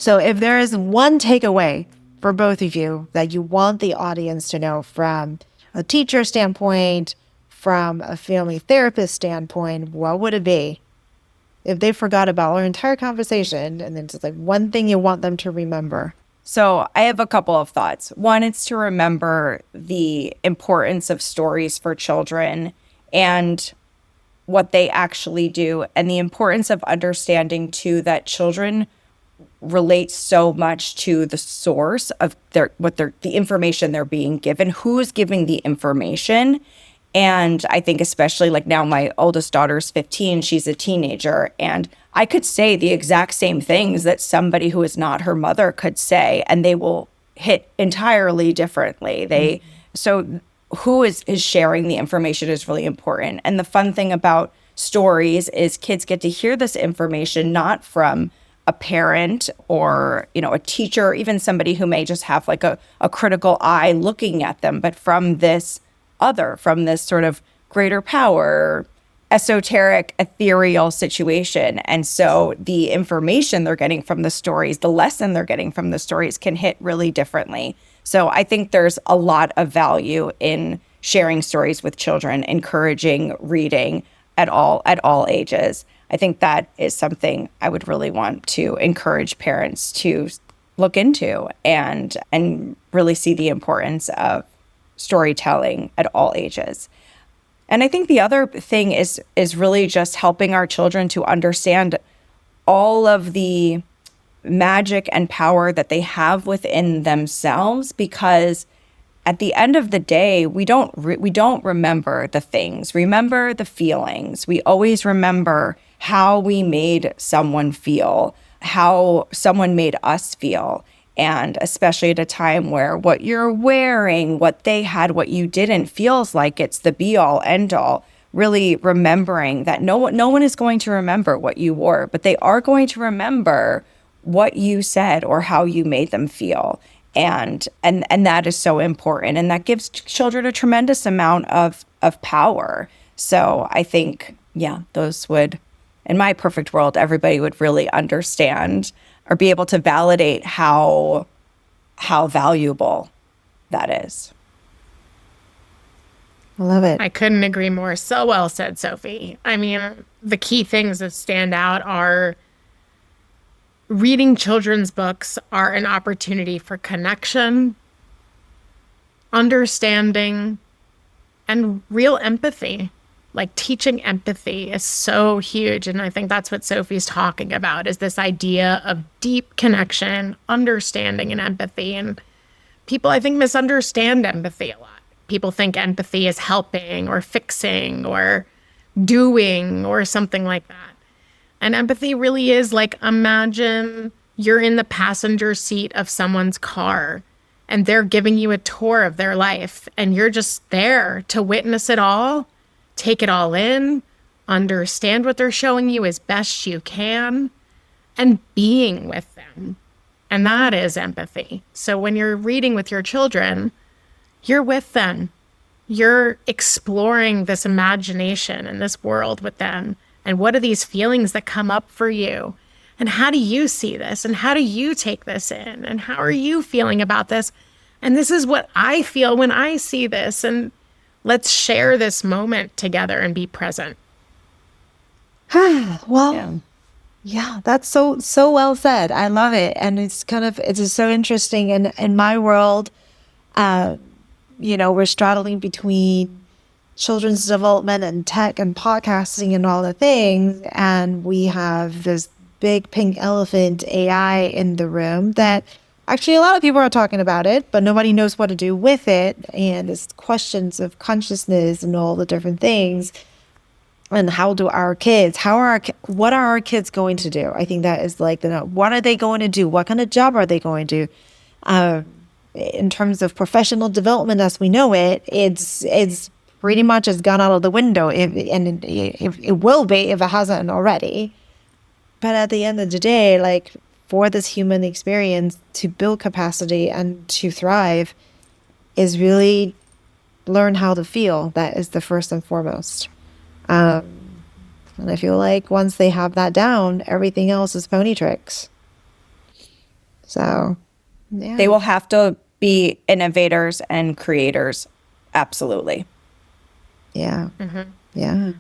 So if there is one takeaway for both of you that you want the audience to know from a teacher standpoint, from a family therapist standpoint, what would it be? If they forgot about our entire conversation and then just like one thing you want them to remember. So I have a couple of thoughts. One, it's to remember the importance of stories for children and what they actually do, and the importance of understanding too that children relate so much to the source of the information they're being given, who's giving the information. And I think especially like now my oldest daughter's 15, she's a teenager, and I could say the exact same things that somebody who is not her mother could say, and they will hit entirely differently. So who is sharing the information is really important. And the fun thing about stories is kids get to hear this information not from a parent or, a teacher, or even somebody who may just have like a critical eye looking at them, but from this sort of greater power, esoteric, ethereal situation. And so the information they're getting from the stories, the lesson they're getting from the stories can hit really differently. So I think there's a lot of value in sharing stories with children, encouraging reading at all ages. I think that is something I would really want to encourage parents to look into and really see the importance of storytelling at all ages. And I think the other thing is really just helping our children to understand all of the magic and power that they have within themselves, because at the end of the day, we don't remember the things, remember the feelings. We always remember how we made someone feel, how someone made us feel. And especially at a time where what you're wearing, what they had, what you didn't, feels like it's the be all end all. Really remembering that no one is going to remember what you wore, but they are going to remember what you said or how you made them feel. And that is so important. And that gives children a tremendous amount of power. So I think, those would, in my perfect world, everybody would really understand or be able to validate how valuable that is. I love it. I couldn't agree more. So well said, Sophie. I mean, the key things that stand out are reading children's books are an opportunity for connection, understanding, and real empathy. Like, teaching empathy is so huge. And I think that's what Sophie's talking about, is this idea of deep connection, understanding, and empathy. And people, I think, misunderstand empathy a lot. People think empathy is helping or fixing or doing or something like that. And empathy really is like, imagine you're in the passenger seat of someone's car and they're giving you a tour of their life, and you're just there to witness it all, take it all in, understand what they're showing you as best you can, and being with them. And that is empathy. So when you're reading with your children, you're with them. You're exploring this imagination and this world with them. And what are these feelings that come up for you? And how do you see this? And how do you take this in? And how are you feeling about this? And this is what I feel when I see this. And let's share this moment together and be present. Well, yeah, that's so well said. I love it. And it's just so interesting. And in my world, we're straddling between children's development and tech and podcasting and all the things. And we have this big pink elephant, AI, in the room that actually a lot of people are talking about it, but nobody knows what to do with it. And it's questions of consciousness and all the different things. And what are our kids going to do? I think that is like, what are they going to do? What kind of job are they going to do? In terms of professional development as we know it, it's pretty much has gone out of the window, if it will be if it hasn't already. But at the end of the day, like, for this human experience to build capacity and to thrive is really learn how to feel. That is the first and foremost. And I feel like once they have that down, everything else is pony tricks. So, yeah. They will have to be innovators and creators. Absolutely. Yeah. Yeah.